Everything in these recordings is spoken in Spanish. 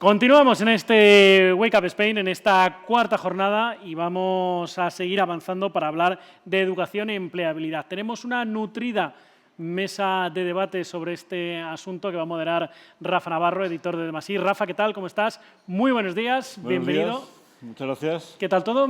Continuamos en este Wake Up Spain, en esta cuarta jornada, y vamos a seguir avanzando para hablar de educación y empleabilidad. Tenemos una nutrida mesa de debate sobre este asunto que va a moderar Rafa Navarro, editor de Demasí. Rafa, ¿qué tal? ¿Cómo estás? Muy buenos días, bienvenido. Días. Muchas gracias. ¿Qué tal todo?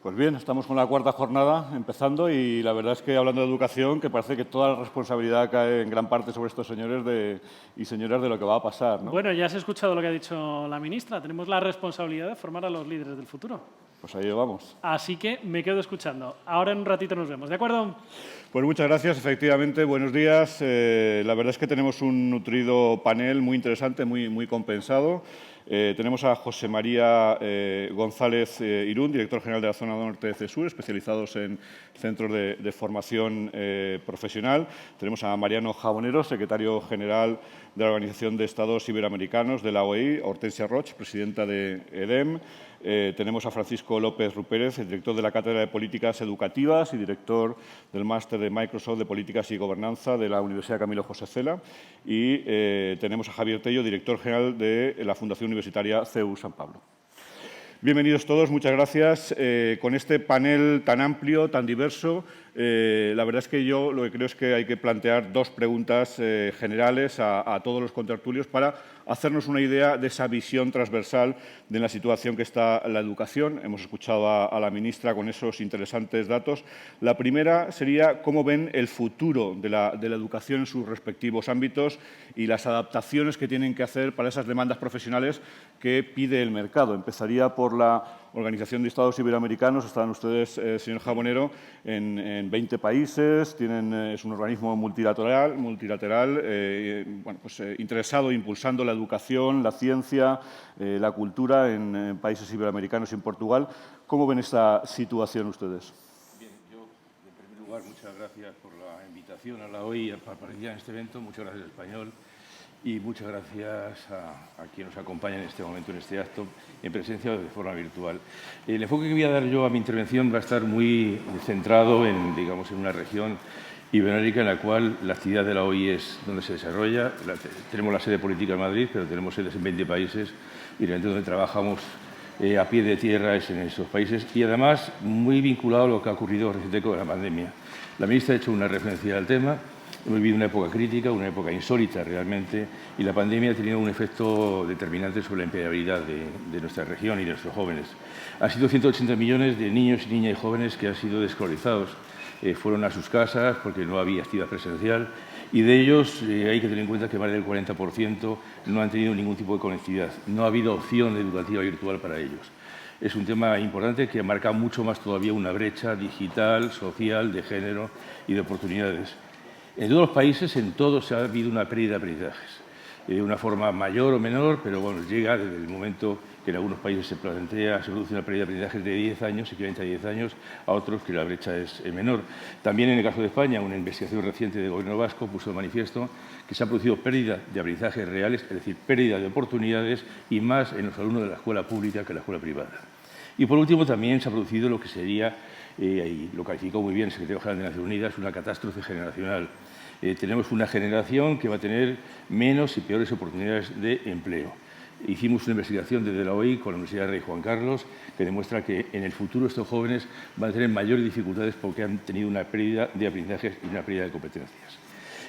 Pues bien, estamos con la cuarta jornada empezando y la verdad es que hablando de educación, que parece que toda la responsabilidad cae en gran parte sobre estos señores y señoras de lo que va a pasar, ¿no? Bueno, ya has escuchado lo que ha dicho la ministra. Tenemos la responsabilidad de formar a los líderes del futuro. Pues ahí vamos. Así que me quedo escuchando. Ahora en un ratito nos vemos, ¿de acuerdo? Pues muchas gracias, efectivamente, buenos días. La verdad es que tenemos un nutrido panel muy interesante, muy compensado. Tenemos a José María González Irún, director general de la Zona Norte de CESUR, especializados en centros de formación profesional. Tenemos a Mariano Jabonero, secretario general de la Organización de Estados Iberoamericanos de la OEI, a Hortensia Roch, presidenta de EDEM. Tenemos a Francisco López Rupérez, el director de la Cátedra de Políticas Educativas y director del Máster de Microsoft de Políticas y Gobernanza de la Universidad Camilo José Cela. Y tenemos a Javier Tello, director general de la Fundación Universitaria CEU San Pablo. Bienvenidos todos, muchas gracias. Con este panel tan amplio, tan diverso, la verdad es que yo lo que creo es que hay que plantear dos preguntas generales a todos los contertulios para hacernos una idea de esa visión transversal de la situación que está la educación. Hemos escuchado a la ministra con esos interesantes datos. La primera sería cómo ven el futuro de la educación en sus respectivos ámbitos y las adaptaciones que tienen que hacer para esas demandas profesionales que pide el mercado. Empezaría por la Organización de Estados Iberoamericanos. Están ustedes, señor Jabonero, en 20 países, es un organismo multilateral interesado impulsando la educación, la ciencia, la cultura en países iberoamericanos y en Portugal. ¿Cómo ven esta situación ustedes? Bien, yo, en primer lugar, muchas gracias por la invitación a la OEI para participar en este evento. Muchas gracias, Español. Y muchas gracias a quien nos acompaña en este momento, en este acto, en presencia o de forma virtual. El enfoque que voy a dar yo a mi intervención va a estar muy centrado en una región iberoamérica en la cual la actividad de la OEI es donde se desarrolla. Tenemos la sede política en Madrid, pero tenemos sedes en 20 países y realmente donde trabajamos a pie de tierra es en esos países y además muy vinculado a lo que ha ocurrido recientemente con la pandemia. La ministra ha hecho una referencia al tema. Hemos vivido una época crítica, una época insólita realmente, y la pandemia ha tenido un efecto determinante sobre la empleabilidad de nuestra región y de nuestros jóvenes. Han sido 180 millones de niños, niñas y jóvenes que han sido desescolarizados. Fueron a sus casas porque no había actividad presencial y de ellos hay que tener en cuenta que más del 40% no han tenido ningún tipo de conectividad. No ha habido opción educativa virtual para ellos. Es un tema importante que marca mucho más todavía una brecha digital, social, de género y de oportunidades. En todos los países, en todos, ha habido una pérdida de aprendizajes, de una forma mayor o menor, pero bueno, llega desde el momento que en algunos países se produce una pérdida de aprendizajes de 10 años, equivalente a 10 años, a otros que la brecha es menor. También en el caso de España, una investigación reciente del Gobierno vasco puso de manifiesto que se ha producido pérdida de aprendizajes reales, es decir, pérdida de oportunidades y más en los alumnos de la escuela pública que en la escuela privada. Y por último, también se ha producido lo que sería, y lo calificó muy bien el secretario general de Naciones Unidas, una catástrofe generacional. Tenemos una generación que va a tener menos y peores oportunidades de empleo. Hicimos una investigación desde la OEI con la Universidad Rey Juan Carlos que demuestra que en el futuro estos jóvenes van a tener mayores dificultades porque han tenido una pérdida de aprendizajes y una pérdida de competencias.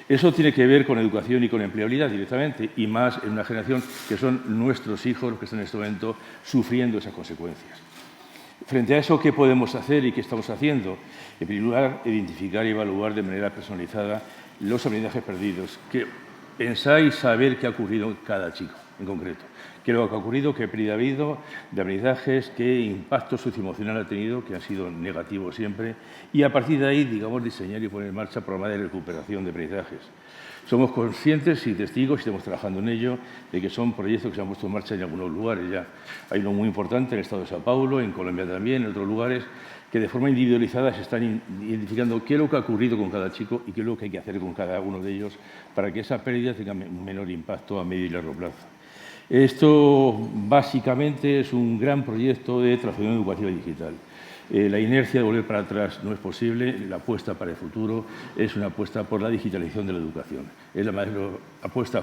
Eso tiene que ver con educación y con empleabilidad directamente, y más en una generación que son nuestros hijos los que están en este momento sufriendo esas consecuencias. Frente a eso, ¿qué podemos hacer y qué estamos haciendo? En primer lugar, identificar y evaluar de manera personalizada los aprendizajes perdidos. Que pensáis saber qué ha ocurrido en cada chico en concreto. ¿Qué es lo que ha ocurrido? ¿Qué pérdida ha habido de aprendizajes? ¿Qué impacto socioemocional ha tenido? Que han sido negativos siempre. Y a partir de ahí, diseñar y poner en marcha programas de recuperación de aprendizajes. Somos conscientes y testigos, y estamos trabajando en ello, de que son proyectos que se han puesto en marcha en algunos lugares ya. Hay uno muy importante en el estado de Sao Paulo, en Colombia también, en otros lugares, que de forma individualizada se están identificando qué es lo que ha ocurrido con cada chico y qué es lo que hay que hacer con cada uno de ellos para que esa pérdida tenga un menor impacto a medio y largo plazo. Esto básicamente es un gran proyecto de transformación educativa digital. La inercia de volver para atrás no es posible. La apuesta para el futuro es una apuesta por la digitalización de la educación. Es la mayor apuesta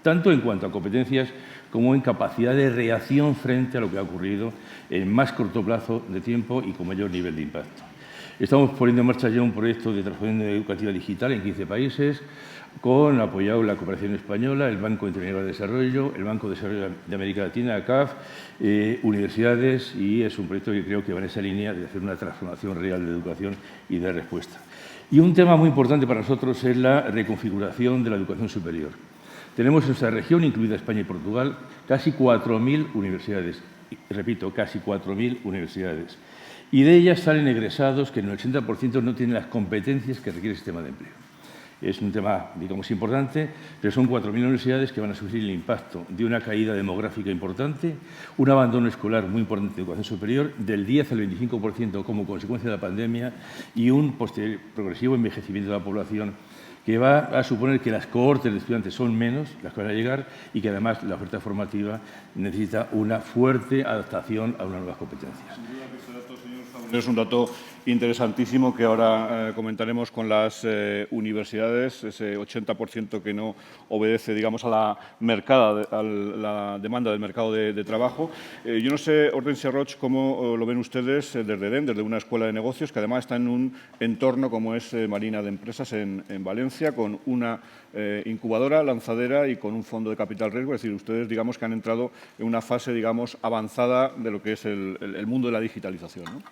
tanto en cuanto a competencias como en capacidad de reacción frente a lo que ha ocurrido en más corto plazo de tiempo y con mayor nivel de impacto. Estamos poniendo en marcha ya un proyecto de transformación educativa digital en 15 países, con apoyado la cooperación española, el Banco Interamericano de Desarrollo, el Banco de Desarrollo de América Latina, CAF, universidades, y es un proyecto que creo que va en esa línea de hacer una transformación real de educación y de respuesta. Y un tema muy importante para nosotros es la reconfiguración de la educación superior. Tenemos en nuestra región, incluida España y Portugal, casi 4.000 universidades. Repito, casi 4.000 universidades. Y de ellas salen egresados que en el 80% no tienen las competencias que requiere el sistema de empleo. Es un tema, digamos, importante, pero son 4.000 universidades que van a sufrir el impacto de una caída demográfica importante, un abandono escolar muy importante de educación superior, del 10 al 25% como consecuencia de la pandemia, y un progresivo envejecimiento de la población que va a suponer que las cohortes de estudiantes son menos, las que van a llegar, y que además la oferta formativa necesita una fuerte adaptación a unas nuevas competencias. Es un dato interesantísimo que ahora comentaremos con las universidades, ese 80% que no obedece, digamos, a la demanda del mercado de trabajo. Yo no sé, Hortensia Roig, cómo lo ven ustedes desde EDEM, desde una escuela de negocios que además está en un entorno como es Marina de Empresas en Valencia, con una incubadora, lanzadera y con un fondo de capital riesgo. Es decir, ustedes, digamos, que han entrado en una fase, digamos, avanzada de lo que es el mundo de la digitalización, ¿no?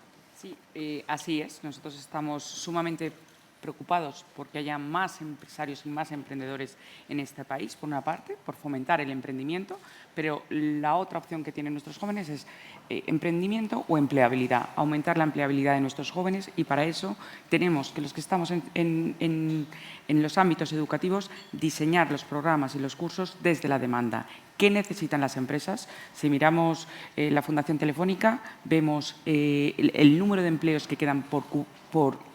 Sí, así es. Nosotros estamos sumamente preocupados porque haya más empresarios y más emprendedores en este país, por una parte, por fomentar el emprendimiento, pero la otra opción que tienen nuestros jóvenes es emprendimiento o empleabilidad, aumentar la empleabilidad de nuestros jóvenes, y para eso tenemos que los que estamos en los ámbitos educativos diseñar los programas y los cursos desde la demanda. ¿Qué necesitan las empresas? Si miramos la Fundación Telefónica, vemos el número de empleos que quedan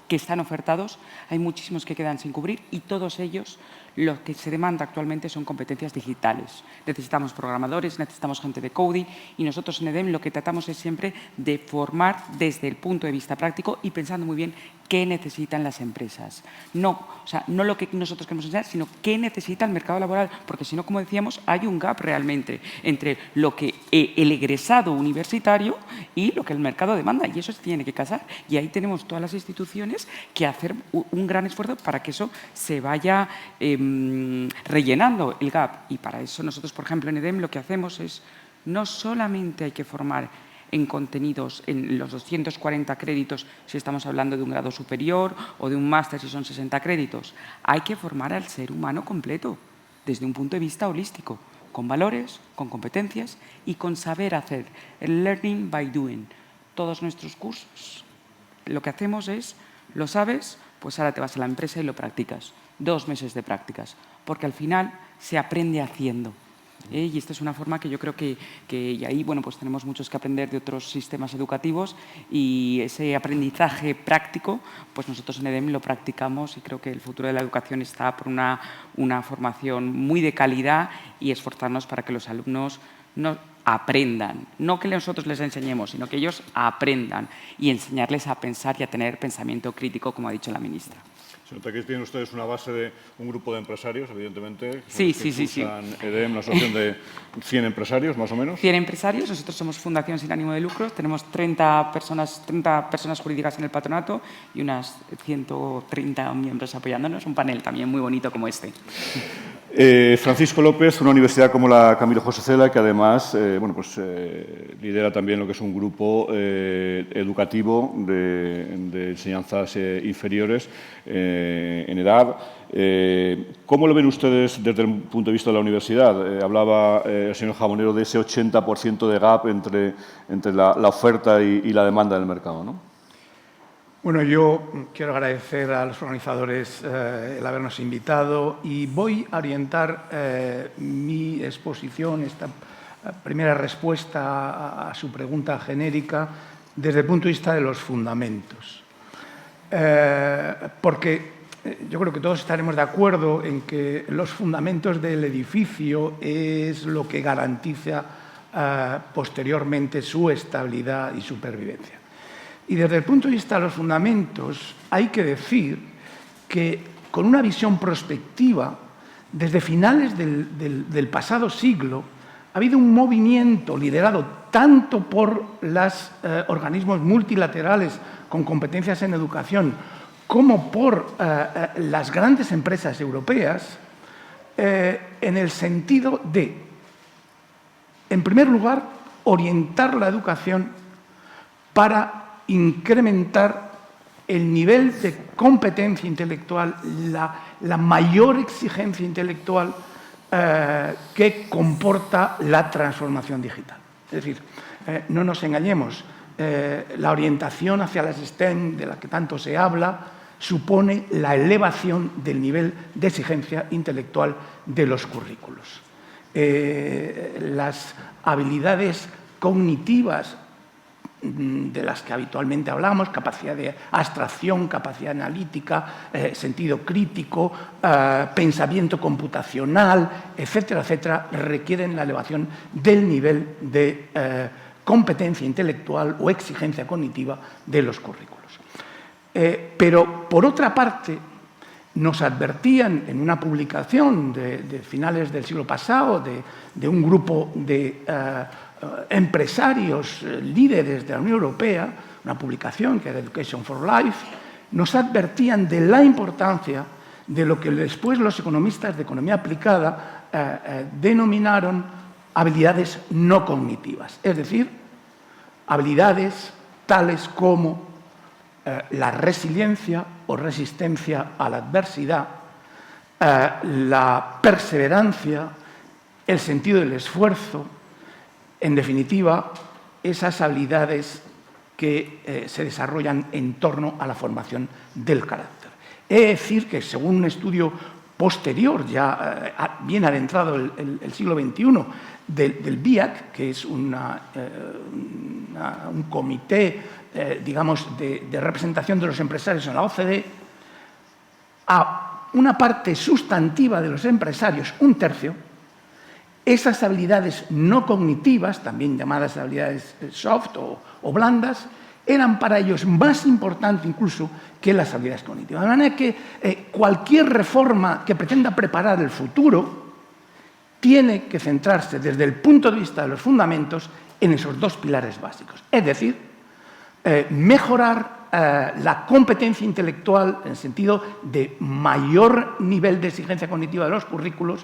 que están ofertados, hay muchísimos que quedan sin cubrir, y todos ellos lo que se demanda actualmente son competencias digitales. Necesitamos programadores, necesitamos gente de coding, y nosotros en EDEM lo que tratamos es siempre de formar desde el punto de vista práctico y pensando muy bien qué necesitan las empresas. No lo que nosotros queremos enseñar, sino qué necesita el mercado laboral, porque si no, como decíamos, hay un gap realmente entre lo que el egresado universitario y lo que el mercado demanda, y eso se tiene que casar. Y ahí tenemos todas las instituciones que hacer un gran esfuerzo para que eso se vaya rellenando el gap. Y para eso nosotros, por ejemplo, en EDEM lo que hacemos es, no solamente hay que formar en contenidos, en los 240 créditos, si estamos hablando de un grado superior, o de un máster si son 60 créditos. Hay que formar al ser humano completo, desde un punto de vista holístico, con valores, con competencias y con saber hacer. El learning by doing. Todos nuestros cursos, lo que hacemos es, lo sabes, pues ahora te vas a la empresa y lo practicas. 2 meses de prácticas, porque al final se aprende haciendo. Y esta es una forma que yo creo que y ahí, bueno, pues tenemos muchos que aprender de otros sistemas educativos, y ese aprendizaje práctico, pues nosotros en EDEM lo practicamos, y creo que el futuro de la educación está por una formación muy de calidad, y esforzarnos para que los alumnos no aprendan, no que nosotros les enseñemos, sino que ellos aprendan, y enseñarles a pensar y a tener pensamiento crítico, como ha dicho la ministra. Se nota que tienen ustedes una base de un grupo de empresarios, evidentemente. Sí. EDEM, una asociación de 100 empresarios, más o menos. 100 empresarios. Nosotros somos fundación sin ánimo de lucro. Tenemos 30 personas jurídicas en el patronato y unas 130 miembros apoyándonos. Un panel también muy bonito como este. Francisco López, una universidad como la Camilo José Cela, que además lidera también lo que es un grupo educativo de enseñanzas inferiores en edad. ¿Cómo lo ven ustedes desde el punto de vista de la universidad? Hablaba el señor Jabonero de ese 80% de gap entre la oferta y la demanda del mercado, ¿no? Bueno, yo quiero agradecer a los organizadores el habernos invitado, y voy a orientar mi exposición, esta primera respuesta a su pregunta genérica, desde el punto de vista de los fundamentos. Porque yo creo que todos estaremos de acuerdo en que los fundamentos del edificio es lo que garantiza posteriormente su estabilidad y supervivencia. Y desde el punto de vista de los fundamentos, hay que decir que con una visión prospectiva desde finales del pasado siglo, ha habido un movimiento liderado tanto por los organismos multilaterales con competencias en educación como por las grandes empresas europeas, en el sentido de, en primer lugar, orientar la educación para incrementar el nivel de competencia intelectual, la mayor exigencia intelectual que comporta la transformación digital. Es decir, no nos engañemos, la orientación hacia las STEM, de la que tanto se habla, supone la elevación del nivel de exigencia intelectual de los currículos. Las habilidades cognitivas de las que habitualmente hablamos, capacidad de abstracción, capacidad analítica, sentido crítico, pensamiento computacional, etcétera, etcétera, requieren la elevación del nivel de competencia intelectual o exigencia cognitiva de los currículos. Pero, por otra parte, nos advertían en una publicación de finales del siglo pasado de un grupo de empresarios líderes de la Unión Europea, una publicación que era Education for Life, nos advertían de la importancia de lo que después los economistas de economía aplicada denominaron habilidades no cognitivas, es decir, habilidades tales como la resiliencia o resistencia a la adversidad, la perseverancia, el sentido del esfuerzo, en definitiva, esas habilidades que se desarrollan en torno a la formación del carácter. He de decir que, según un estudio posterior, ya bien adentrado el siglo XXI, del BIAC, que es un comité, digamos, de representación de los empresarios en la OCDE, a una parte sustantiva de los empresarios, un tercio, esas habilidades no cognitivas, también llamadas habilidades soft o blandas, eran para ellos más importantes incluso que las habilidades cognitivas. De manera que cualquier reforma que pretenda preparar el futuro tiene que centrarse desde el punto de vista de los fundamentos en esos dos pilares básicos. Es decir, mejorar la competencia intelectual en el sentido de mayor nivel de exigencia cognitiva de los currículos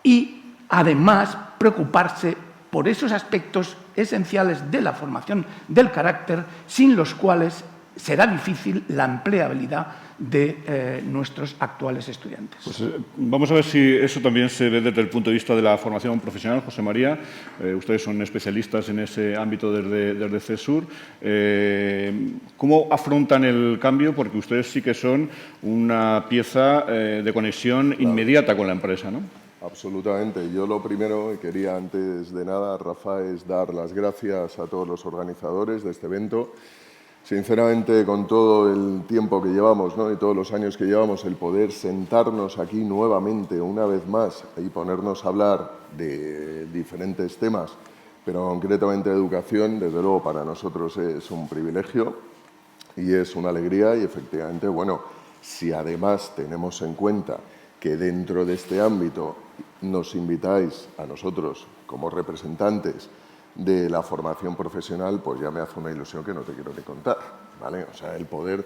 y, además, preocuparse por esos aspectos esenciales de la formación del carácter, sin los cuales será difícil la empleabilidad de nuestros actuales estudiantes. Pues, vamos a ver si eso también se ve desde el punto de vista de la formación profesional. José María, ustedes son especialistas en ese ámbito desde CESUR. ¿Cómo afrontan el cambio? Porque ustedes sí que son una pieza de conexión inmediata con la empresa, ¿no? Absolutamente. Yo lo primero que quería, antes de nada, Rafa, es dar las gracias a todos los organizadores de este evento. Sinceramente, con todo el tiempo que llevamos, ¿no?, y todos los años que llevamos, el poder sentarnos aquí nuevamente, una vez más, y ponernos a hablar de diferentes temas, pero concretamente de educación, desde luego para nosotros es un privilegio y es una alegría. Y efectivamente, bueno, si además tenemos en cuenta que dentro de este ámbito nos invitáis a nosotros como representantes de la formación profesional, pues ya me hace una ilusión que no te quiero ni contar, ¿vale? O sea, el poder,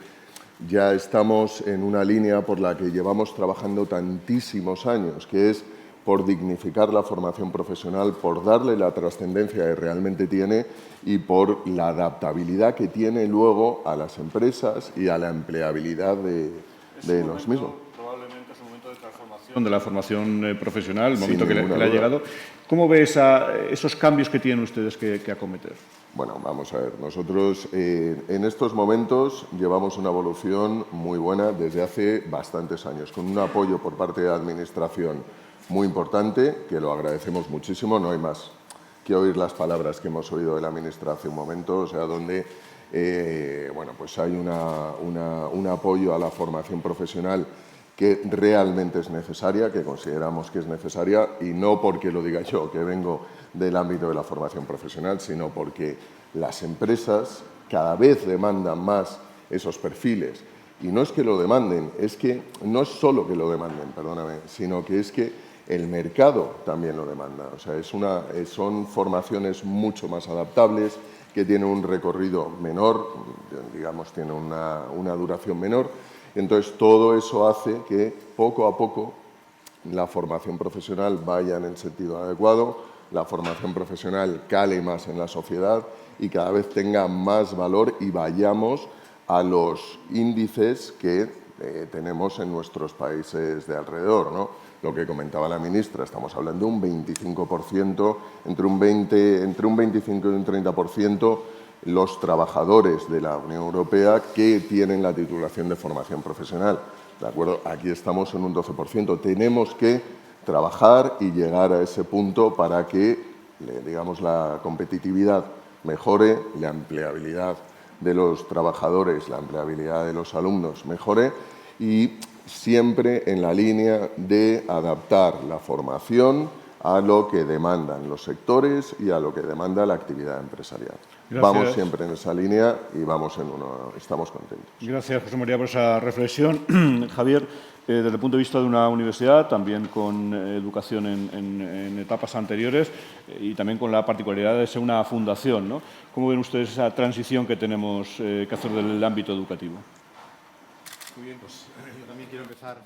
ya estamos en una línea por la que llevamos trabajando tantísimos años, que es por dignificar la formación profesional, por darle la trascendencia que realmente tiene y por la adaptabilidad que tiene luego a las empresas y a la empleabilidad de los mismos. De la formación profesional, el momento que le ha llegado. ¿Cómo ves esos cambios que tienen ustedes que acometer? Bueno, vamos a ver. Nosotros en estos momentos llevamos una evolución muy buena desde hace bastantes años, con un apoyo por parte de la Administración muy importante, que lo agradecemos muchísimo. No hay más que oír las palabras que hemos oído de la ministra hace un momento, o sea, donde bueno, pues hay un apoyo a la formación profesional que realmente es necesaria, que consideramos que es necesaria, y no porque lo diga yo, que vengo del ámbito de la formación profesional, sino porque las empresas cada vez demandan más esos perfiles. Y no es que lo demanden, es que no es solo que lo demanden, perdóname, sino que es que el mercado también lo demanda. O sea, son formaciones mucho más adaptables, que tienen un recorrido menor, digamos, tienen una duración menor. Entonces, todo eso hace que poco a poco la formación profesional vaya en el sentido adecuado, la formación profesional cale más en la sociedad y cada vez tenga más valor y vayamos a los índices que tenemos en nuestros países de alrededor, ¿no? Lo que comentaba la ministra, estamos hablando de un 25%, entre un 25 y un 30% los trabajadores de la Unión Europea que tienen la titulación de formación profesional. ¿De acuerdo? Aquí estamos en un 12%. Tenemos que trabajar y llegar a ese punto para que, digamos, la competitividad mejore, la empleabilidad de los trabajadores, la empleabilidad de los alumnos mejore y siempre en la línea de adaptar la formación a lo que demandan los sectores y a lo que demanda la actividad empresarial. Gracias. Vamos siempre en esa línea y estamos contentos. Gracias, José María, por esa reflexión. Javier, desde el punto de vista de una universidad, también con educación en etapas anteriores y también con la particularidad de ser una fundación, ¿no? ¿Cómo ven ustedes esa transición que tenemos que hacer del ámbito educativo? Muy bien, pues yo también quiero empezar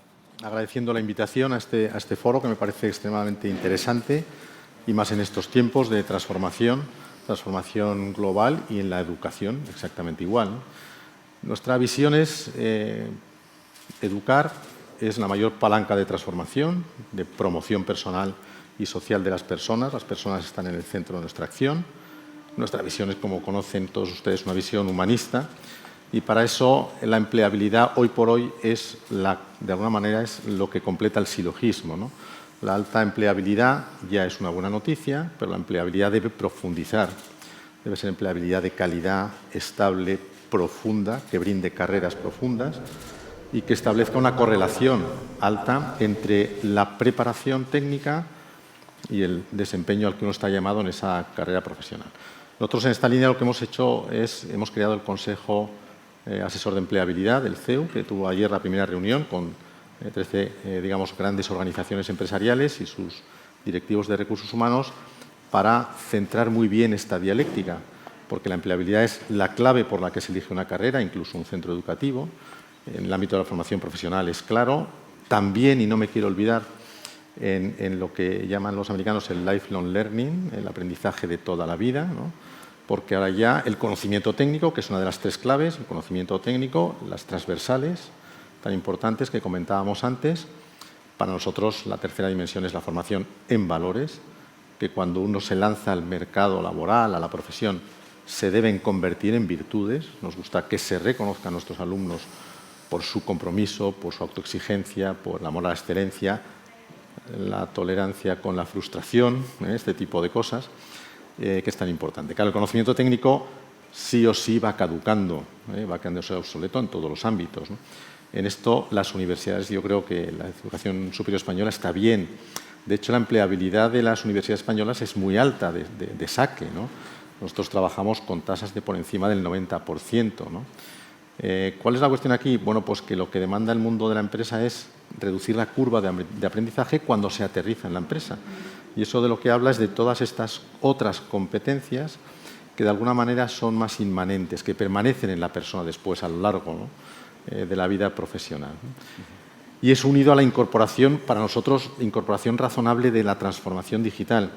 agradeciendo la invitación a este foro, que me parece extremadamente interesante, y más en estos tiempos de transformación global y en la educación exactamente igual, ¿no? Nuestra visión es educar es la mayor palanca de transformación, de promoción personal y social de las personas. Las personas están en el centro de nuestra acción. Nuestra visión es, como conocen todos ustedes, una visión humanista. Y para eso la empleabilidad hoy por hoy es, de alguna manera, es lo que completa el silogismo, ¿no? La alta empleabilidad ya es una buena noticia, pero la empleabilidad debe profundizar. Debe ser empleabilidad de calidad, estable, profunda, que brinde carreras profundas y que establezca una correlación alta entre la preparación técnica y el desempeño al que uno está llamado en esa carrera profesional. Nosotros en esta línea lo que hemos hecho es, hemos creado el Consejo Asesor de Empleabilidad del CEU, que tuvo ayer la primera reunión con 13, digamos, grandes organizaciones empresariales y sus directivos de recursos humanos para centrar muy bien esta dialéctica, porque la empleabilidad es la clave por la que se elige una carrera, incluso un centro educativo. En el ámbito de la formación profesional es claro. También, y no me quiero olvidar, en lo que llaman los americanos el lifelong learning, el aprendizaje de toda la vida, ¿no? Porque ahora ya el conocimiento técnico, que es una de las tres claves, el conocimiento técnico, las transversales, tan importantes que comentábamos antes. Para nosotros la tercera dimensión es la formación en valores, que cuando uno se lanza al mercado laboral, a la profesión, se deben convertir en virtudes. Nos gusta que se reconozcan a nuestros alumnos por su compromiso, por su autoexigencia, por el amor a la excelencia, la tolerancia con la frustración, este tipo de cosas, que es tan importante. Claro, el conocimiento técnico sí o sí va caducando, va quedándose obsoleto en todos los ámbitos, ¿no? En esto las universidades, yo creo que la educación superior española está bien. De hecho, la empleabilidad de las universidades españolas es muy alta de saque, ¿no? Nosotros trabajamos con tasas de por encima del 90%, ¿no? ¿Cuál es la cuestión aquí? Bueno, pues que lo que demanda el mundo de la empresa es reducir la curva de aprendizaje cuando se aterriza en la empresa. Y eso de lo que habla es de todas estas otras competencias que de alguna manera son más inmanentes, que permanecen en la persona después a lo largo, ¿no? De la vida profesional, ¿no? Y es unido a la incorporación, para nosotros, incorporación razonable de la transformación digital,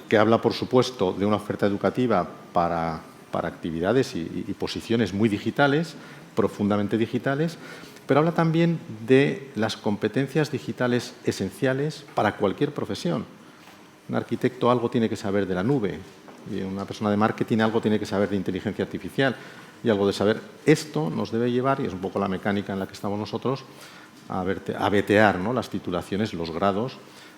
que habla, por supuesto, de una oferta educativa para actividades y posiciones muy digitales, profundamente digitales, pero habla también de las competencias digitales esenciales para cualquier profesión. Un arquitecto algo tiene que saber de la nube, y una persona de marketing algo tiene que saber de inteligencia artificial y algo de saber. Esto nos debe llevar, y es un poco la mecánica en la que estamos nosotros, a vetear, ¿no?, las titulaciones, los grados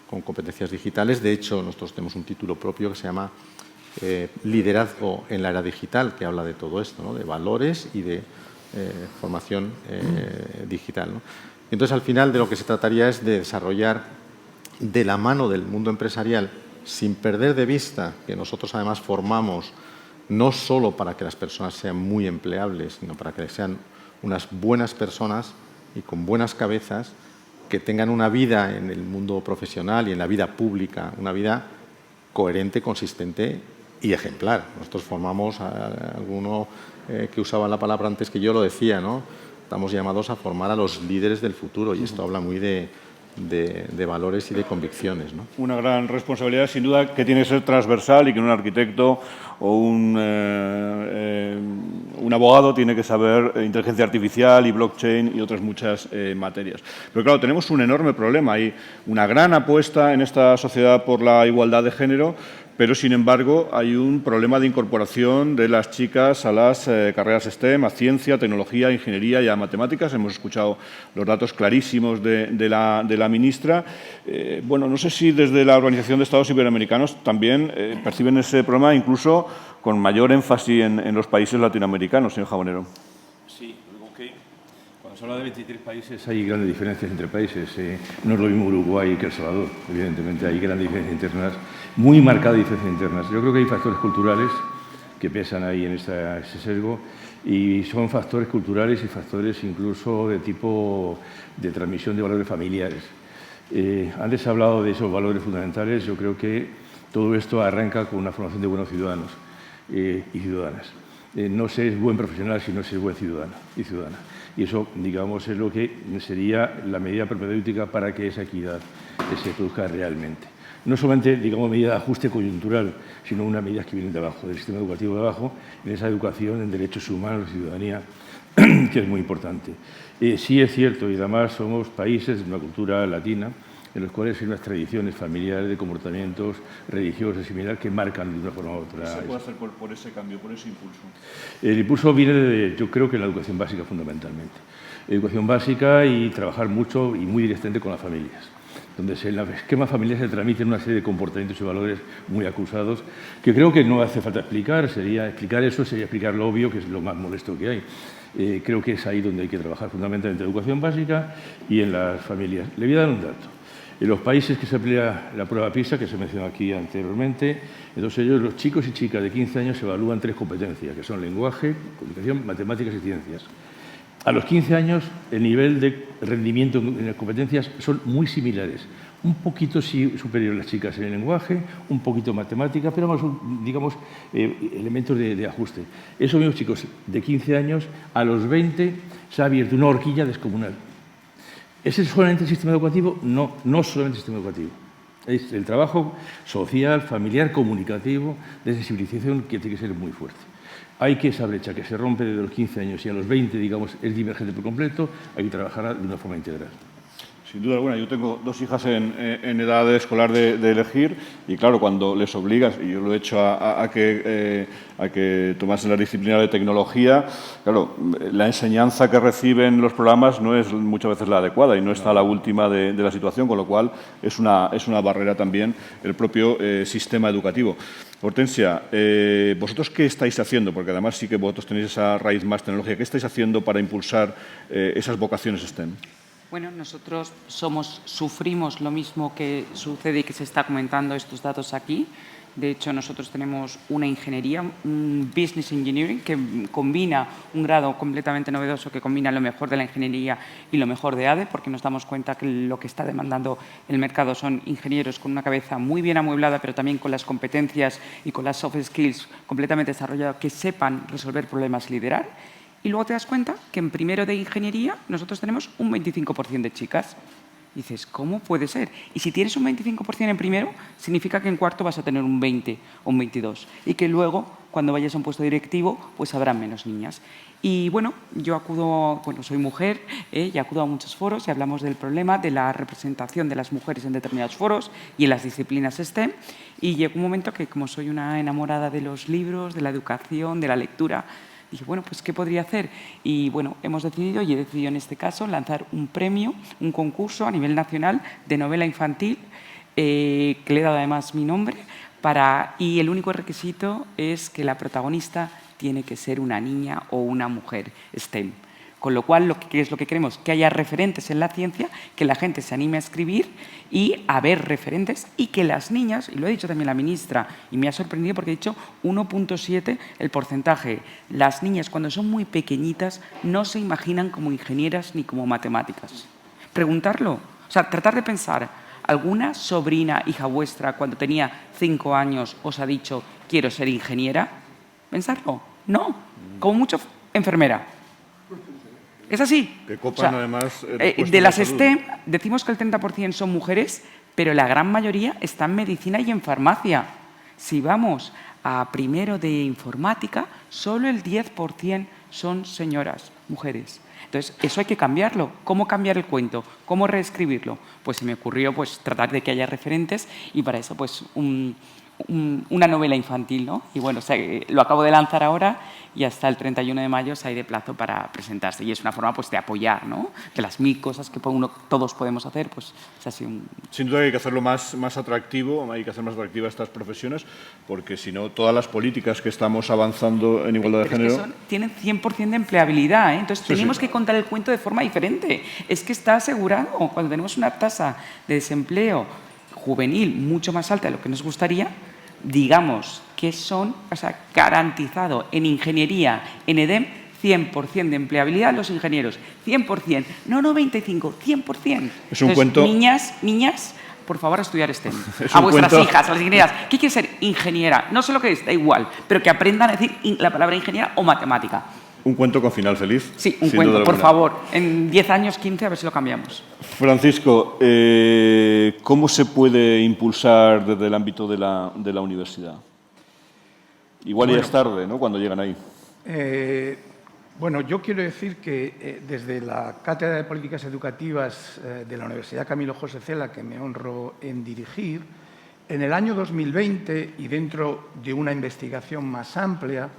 con competencias digitales. De hecho, nosotros tenemos un título propio que se llama Liderazgo en la era digital, que habla de todo esto, ¿no?, de valores y de formación digital, ¿no? Entonces, al final, de lo que se trataría es de desarrollar de la mano del mundo empresarial, sin perder de vista que nosotros además formamos no solo para que las personas sean muy empleables, sino para que sean unas buenas personas y con buenas cabezas que tengan una vida en el mundo profesional y en la vida pública, una vida coherente, consistente y ejemplar. Nosotros formamos a alguno que usaba la palabra antes que yo lo decía, ¿no? Estamos llamados a formar a los líderes del futuro y esto habla muy de valores y de convicciones, ¿no? Una gran responsabilidad, sin duda, que tiene que ser transversal y que un arquitecto o un abogado tiene que saber inteligencia artificial y blockchain y otras muchas materias. Pero claro, tenemos un enorme problema. Hay una gran apuesta en esta sociedad por la igualdad de género, pero, sin embargo, hay un problema de incorporación de las chicas a las carreras STEM, a ciencia, tecnología, ingeniería y a matemáticas. Hemos escuchado los datos clarísimos de la ministra. Bueno, no sé si desde la Organización de Estados Iberoamericanos también perciben ese problema, incluso con mayor énfasis en los países latinoamericanos, señor Jabonero. Sí, digo que cuando se habla de 23 países hay grandes diferencias entre países. No es lo mismo Uruguay que El Salvador, evidentemente hay grandes diferencias internas, muy marcadas diferencias internas. Yo creo que hay factores culturales que pesan ahí en ese sesgo y son factores culturales y factores incluso de tipo de transmisión de valores familiares. Antes se ha hablado de esos valores fundamentales. Yo creo que todo esto arranca con una formación de buenos ciudadanos y ciudadanas. No se es buen profesional si no se es buen ciudadano y ciudadana. Y eso, digamos, es lo que sería la medida propedéutica para que esa equidad se produzca realmente. No solamente, digamos, medida de ajuste coyuntural, sino unas medidas que vienen de abajo, del sistema educativo de abajo, en esa educación en derechos humanos y ciudadanía, que es muy importante. Sí es cierto, y además somos países de una cultura latina, en los cuales hay unas tradiciones familiares de comportamientos religiosos y similares que marcan de una forma u otra. ¿Qué se puede hacer por ese cambio, por ese impulso? El impulso viene de, yo creo que la educación básica fundamentalmente. Educación básica y trabajar mucho y muy directamente con las familias, donde en el esquema familiar se transmiten una serie de comportamientos y valores muy acusados, que creo que no hace falta explicar. Sería explicar lo obvio, que es lo más molesto que hay. Creo que es ahí donde hay que trabajar fundamentalmente en educación básica y en las familias. Le voy a dar un dato. En los países que se aplica la prueba PISA, que se mencionó aquí anteriormente, entonces ellos, los chicos y chicas de 15 años, se evalúan 3 competencias, que son lenguaje, comunicación, matemáticas y ciencias. A los 15 años, el nivel de rendimiento en las competencias son muy similares. Un poquito superior a las chicas en el lenguaje, un poquito en matemáticas, pero más, digamos, elementos de ajuste. Esos mismos chicos de 15 años, a los 20, se ha abierto una horquilla descomunal. ¿Es solamente el sistema educativo? No, no solamente el sistema educativo. Es el trabajo social, familiar, comunicativo, de sensibilización, que tiene que ser muy fuerte. Hay que esa brecha que se rompe desde los 15 años y a los 20, digamos, es divergente por completo, hay que trabajarla de una forma integral. Sin duda alguna, yo tengo 2 hijas en edad escolar de elegir y, claro, cuando les obligas, y yo lo he hecho a que tomasen la disciplina de tecnología, claro, la enseñanza que reciben los programas no es muchas veces la adecuada y no está a la última de la situación, con lo cual es una barrera también el propio sistema educativo. Hortensia, ¿vosotros qué estáis haciendo? Porque además sí que vosotros tenéis esa raíz más tecnológica. ¿Qué estáis haciendo para impulsar esas vocaciones STEM? Bueno, nosotros sufrimos lo mismo que sucede y que se está comentando estos datos aquí. De hecho, nosotros tenemos una ingeniería, un Business Engineering, que combina un grado completamente novedoso, que combina lo mejor de la ingeniería y lo mejor de ADE, porque nos damos cuenta que lo que está demandando el mercado son ingenieros con una cabeza muy bien amueblada, pero también con las competencias y con las soft skills completamente desarrolladas, que sepan resolver problemas y liderar. Y luego te das cuenta que en primero de ingeniería nosotros tenemos un 25% de chicas. Y dices, ¿cómo puede ser? Y si tienes un 25% en primero, significa que en cuarto vas a tener un 20 o un 22. Y que luego, cuando vayas a un puesto directivo, pues habrá menos niñas. Y bueno, yo soy mujer y acudo a muchos foros y hablamos del problema de la representación de las mujeres en determinados foros y en las disciplinas STEM. Y llegó un momento que, como soy una enamorada de los libros, de la educación, de la lectura, dije, bueno, pues ¿qué podría hacer? Y bueno, he decidido en este caso lanzar un premio, un concurso a nivel nacional de novela infantil, que le he dado además mi nombre, y el único requisito es que la protagonista tiene que ser una niña o una mujer STEM. Con lo cual, ¿qué es lo que queremos? Que haya referentes en la ciencia, que la gente se anime a escribir y a ver referentes, y que las niñas, y lo ha dicho también la ministra, y me ha sorprendido porque ha dicho 1,7 el porcentaje. Las niñas, cuando son muy pequeñitas, no se imaginan como ingenieras ni como matemáticas. Preguntarlo, o sea, tratar de pensar, ¿alguna sobrina, hija vuestra, cuando tenía 5 años, os ha dicho quiero ser ingeniera? ¿Pensarlo? No, como mucho enfermera. Es así. Que copan, además, de las STEM, decimos que el 30% son mujeres, pero la gran mayoría está en medicina y en farmacia. Si vamos a primero de informática, solo el 10% son señoras, mujeres. Entonces, eso hay que cambiarlo. ¿Cómo cambiar el cuento? ¿Cómo reescribirlo? Pues se me ocurrió tratar de que haya referentes, y para eso una novela infantil, ¿no? Y bueno, lo acabo de lanzar ahora y hasta el 31 de mayo se hay de plazo para presentarse. Y es una forma de apoyar, ¿no? De las 1000 cosas que todos podemos hacer, es así Sin duda hay que hacerlo más atractivo, hay que hacer más atractivas estas profesiones, porque si no, todas las políticas que estamos avanzando en igualdad de género... Es que tienen 100% de empleabilidad, ¿eh? Entonces tenemos que contar el cuento de forma diferente. Es que está asegurado, cuando tenemos una tasa de desempleo juvenil mucho más alta de lo que nos gustaría, digamos que son, garantizado en ingeniería, en EDEM, 100% de empleabilidad los ingenieros, 100%, no 95, 100%. Es un cuento... Niñas, por favor, a estudiar STEM. A vuestras hijas, a las ingenieras. ¿Qué quiere ser ingeniera? No sé lo que es, da igual, pero que aprendan a decir la palabra ingeniera o matemática. Un cuento con final feliz. Sí, un cuento, por favor. En 10 años, 15, a ver si lo cambiamos. Francisco, ¿cómo se puede impulsar desde el ámbito de la universidad? Igual ya es tarde, ¿no?, cuando llegan ahí. Bueno, yo quiero decir que desde la Cátedra de Políticas Educativas de la Universidad Camilo José Cela, que me honro en dirigir, en el año 2020, y dentro de una investigación más amplia,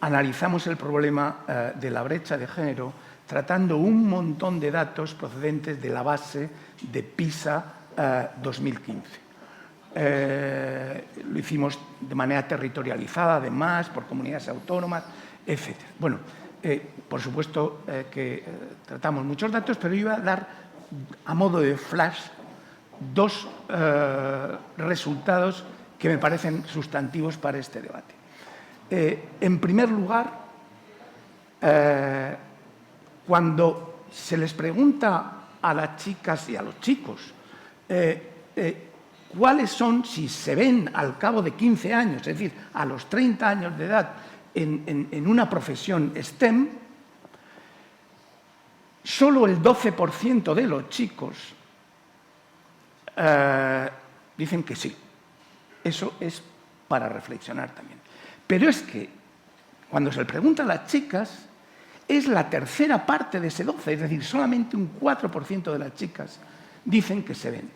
analizamos el problema de la brecha de género tratando un montón de datos procedentes de la base de PISA 2015. Lo hicimos de manera territorializada, además, por comunidades autónomas, etc. Bueno, por supuesto que tratamos muchos datos, pero iba a dar, a modo de flash, 2 resultados que me parecen sustantivos para este debate. En primer lugar, cuando se les pregunta a las chicas y a los chicos cuáles son, si se ven al cabo de 15 años, es decir, a los 30 años de edad, en una profesión STEM, solo el 12% de los chicos dicen que sí. Eso es para reflexionar también. Pero es que, cuando se le pregunta a las chicas, es la tercera parte de ese 12, es decir, solamente un 4% de las chicas dicen que se ven.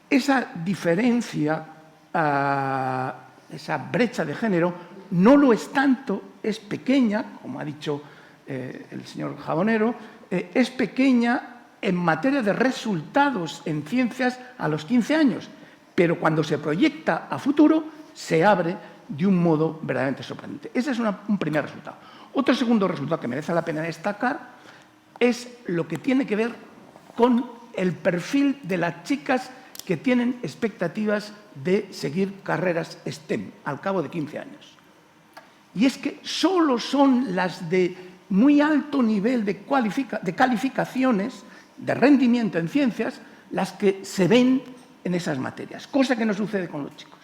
Esa diferencia, esa brecha de género, no lo es tanto, es pequeña, como ha dicho el señor Jabonero, es pequeña en materia de resultados en ciencias a los 15 años, pero cuando se proyecta a futuro, se abre de un modo verdaderamente sorprendente. Ese es un primer resultado. Otro segundo resultado que merece la pena destacar es lo que tiene que ver con el perfil de las chicas que tienen expectativas de seguir carreras STEM al cabo de 15 años. Y es que solo son las de muy alto nivel de calificaciones, de rendimiento en ciencias, las que se ven en esas materias, cosa que no sucede con los chicos.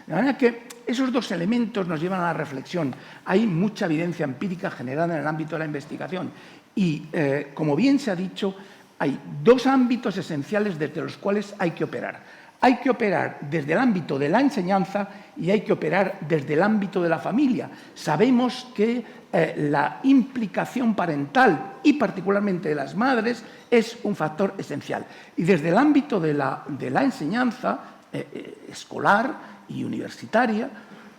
De manera que esos 2 elementos nos llevan a la reflexión. Hay mucha evidencia empírica generada en el ámbito de la investigación y, como bien se ha dicho, hay 2 ámbitos esenciales desde los cuales hay que operar. Hay que operar desde el ámbito de la enseñanza y hay que operar desde el ámbito de la familia. Sabemos que la implicación parental y particularmente de las madres es un factor esencial. Y desde el ámbito de la enseñanza escolar y universitaria,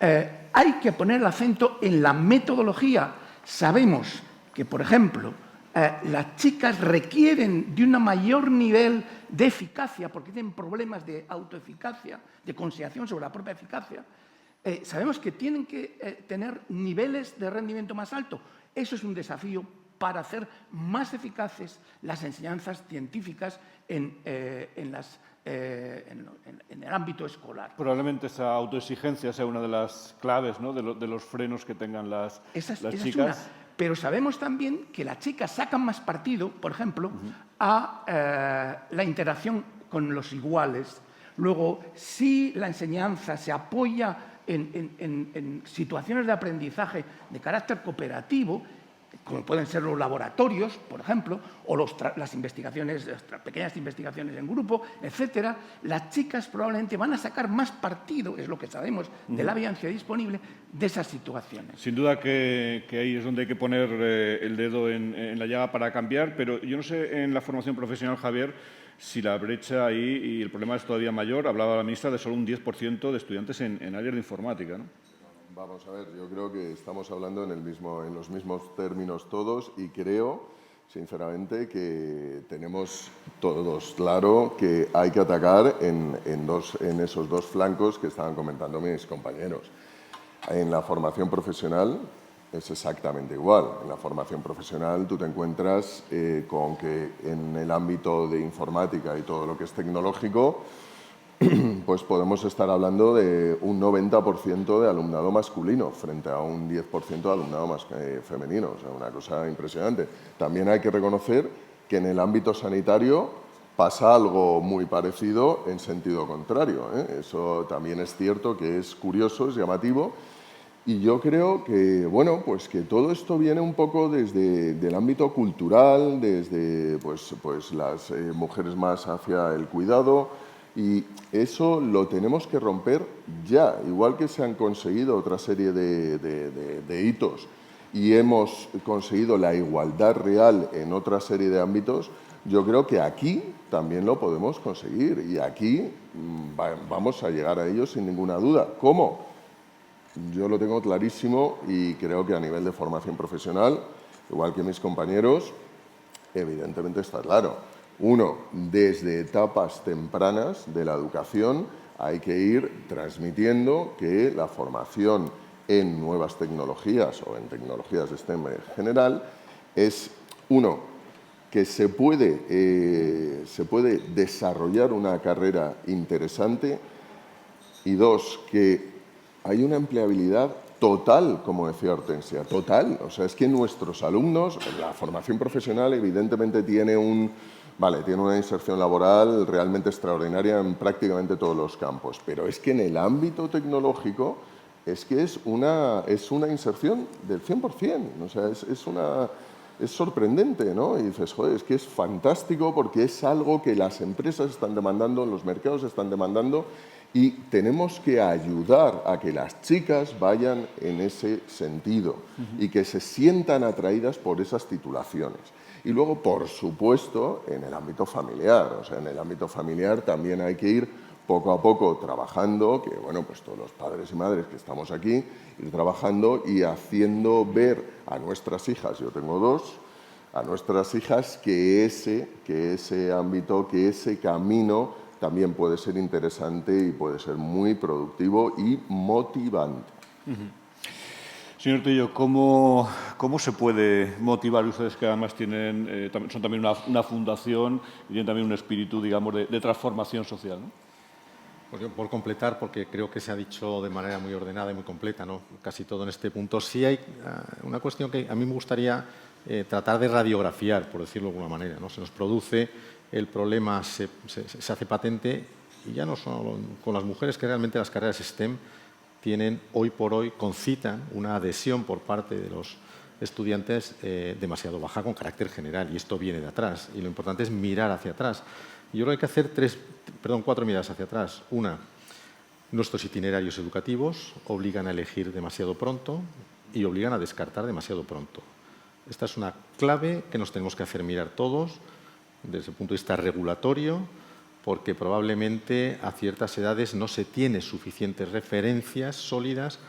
hay que poner el acento en la metodología. Sabemos que, por ejemplo, las chicas requieren de un mayor nivel de eficacia porque tienen problemas de autoeficacia, de consideración sobre la propia eficacia. Sabemos que tienen que tener niveles de rendimiento más alto. Eso es un desafío para hacer más eficaces las enseñanzas científicas en el ámbito escolar. Probablemente esa autoexigencia sea una de las claves, ¿no?, de los frenos que tengan las chicas. Pero sabemos también que las chicas sacan más partido, por ejemplo, a la interacción con los iguales. Luego, si la enseñanza se apoya en situaciones de aprendizaje de carácter cooperativo, como pueden ser los laboratorios, por ejemplo, o las investigaciones, las pequeñas investigaciones en grupo, etcétera, las chicas probablemente van a sacar más partido, es lo que sabemos de la evidencia disponible, de esas situaciones. Sin duda que ahí es donde hay que poner el dedo en la llaga para cambiar, pero yo no sé en la formación profesional, Javier, si la brecha ahí y el problema es todavía mayor. Hablaba la ministra de solo un 10% de estudiantes en áreas de informática, ¿no? Vamos a ver, yo creo que estamos hablando en los mismos términos todos y creo, sinceramente, que tenemos todos claro que hay que atacar en esos dos flancos que estaban comentando mis compañeros. En la formación profesional es exactamente igual. En la formación profesional tú te encuentras con que en el ámbito de informática y todo lo que es tecnológico, pues podemos estar hablando de un 90% de alumnado masculino frente a un 10% de alumnado más femenino. O sea, una cosa impresionante. También hay que reconocer que en el ámbito sanitario pasa algo muy parecido en sentido contrario, ¿eh? Eso también es cierto, que es curioso, es llamativo. Y yo creo que, bueno, pues que todo esto viene un poco desde el ámbito cultural, desde pues las mujeres más hacia el cuidado. Y eso lo tenemos que romper ya, igual que se han conseguido otra serie de hitos y hemos conseguido la igualdad real en otra serie de ámbitos. Yo creo que aquí también lo podemos conseguir y aquí vamos a llegar a ello sin ninguna duda. ¿Cómo? Yo lo tengo clarísimo y creo que a nivel de formación profesional, igual que mis compañeros, evidentemente está claro. Uno, desde etapas tempranas de la educación hay que ir transmitiendo que la formación en nuevas tecnologías o en tecnologías de STEM en general es, uno, que se puede desarrollar una carrera interesante y dos, que hay una empleabilidad total, como decía Hortensia, total. O sea, es que nuestros alumnos, la formación profesional evidentemente tiene una inserción laboral realmente extraordinaria en prácticamente todos los campos, pero es que en el ámbito tecnológico es que es una inserción del 100%, o sea, es sorprendente, ¿no? Y dices, joder, es que es fantástico porque es algo que las empresas están demandando, los mercados están demandando y tenemos que ayudar a que las chicas vayan en ese sentido y que se sientan atraídas por esas titulaciones. Y luego, por supuesto, en el ámbito familiar. O sea, en el ámbito familiar también hay que ir poco a poco trabajando, que bueno, pues todos los padres y madres que estamos aquí, ir trabajando y haciendo ver a nuestras hijas, yo tengo dos, a nuestras hijas que ese ámbito, que ese camino también puede ser interesante y puede ser muy productivo y motivante. Señor Tello, ¿cómo se puede motivar? Ustedes que además son también una fundación y tienen también un espíritu, digamos, de transformación social, ¿no? Pues yo, por completar, porque creo que se ha dicho de manera muy ordenada y muy completa, ¿no?, casi todo en este punto, sí hay una cuestión que a mí me gustaría tratar de radiografiar, por decirlo de alguna manera, ¿no? Se nos produce el problema, se hace patente, y ya no solo con las mujeres, que realmente las carreras STEM tienen hoy por hoy, concitan una adhesión por parte de los estudiantes demasiado baja con carácter general, y esto viene de atrás, y lo importante es mirar hacia atrás. Yo creo que hay que hacer 4 miradas hacia atrás. Una, nuestros itinerarios educativos obligan a elegir demasiado pronto y obligan a descartar demasiado pronto. Esta es una clave que nos tenemos que hacer mirar todos desde el punto de vista regulatorio, porque probablemente a ciertas edades no se tiene suficientes referencias sólidas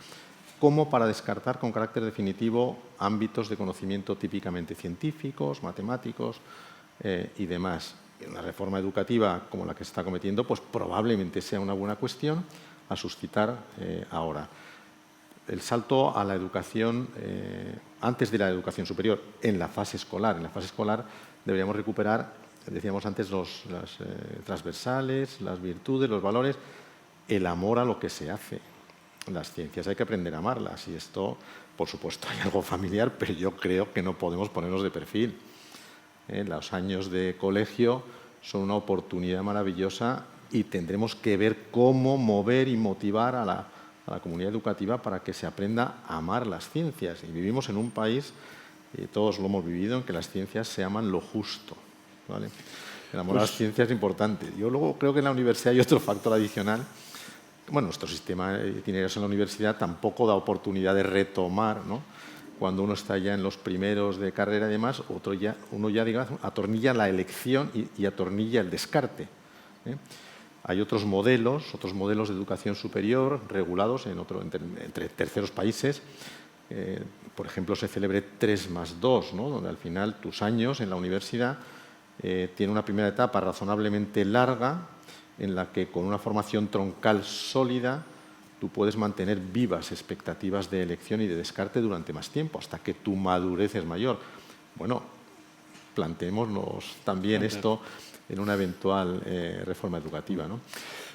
como para descartar con carácter definitivo ámbitos de conocimiento típicamente científicos, matemáticos y demás. Una reforma educativa como la que se está cometiendo, pues probablemente sea una buena cuestión a suscitar ahora. el salto a la educación, antes de la educación superior, en la fase escolar. En la fase escolar deberíamos recuperar, decíamos antes, las transversales, las virtudes, los valores, el amor a lo que se hace. Las ciencias hay que aprender a amarlas y esto, por supuesto, hay algo familiar, pero yo creo que no podemos ponernos de perfil. Los años de colegio son una oportunidad maravillosa y tendremos que ver cómo mover y motivar a la comunidad educativa para que se aprenda a amar las ciencias. Y vivimos en un país, y todos lo hemos vivido, en que las ciencias se aman lo justo, ¿vale? El amor a las ciencias es importante. Yo luego creo que en la universidad hay otro factor adicional. Bueno, nuestro sistema de itinerarios en la universidad tampoco da oportunidad de retomar, ¿no? Cuando uno está ya en los primeros de carrera y demás, uno ya digamos, atornilla la elección y atornilla el descarte, ¿eh? Hay otros modelos de educación superior regulados entre terceros países. Por ejemplo, se celebre 3+2, ¿no? Donde al final tus años en la universidad tienen una primera etapa razonablemente larga en la que con una formación troncal sólida tú puedes mantener vivas expectativas de elección y de descarte durante más tiempo, hasta que tu madurez es mayor. Bueno, planteémonos también esto en una eventual reforma educativa, ¿no?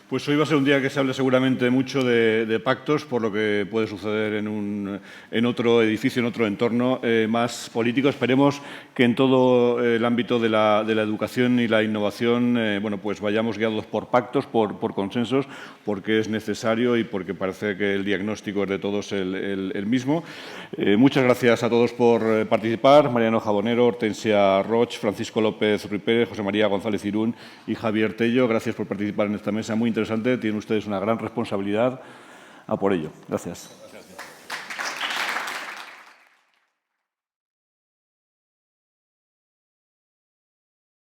Pues hoy va a ser un día que se hable seguramente mucho de pactos, por lo que puede suceder en otro edificio, en otro entorno más político. Esperemos que en todo el ámbito de la educación y la innovación bueno, pues vayamos guiados por pactos, por consensos, porque es necesario y porque parece que el diagnóstico es de todos el mismo. Muchas gracias a todos por participar. Mariano Jabonero, Hortensia Roch, Francisco López Ruipérez, José María González Irún y Javier Tello. Gracias por participar en esta mesa muy interesante. Tienen ustedes una gran responsabilidad a por ello. Gracias.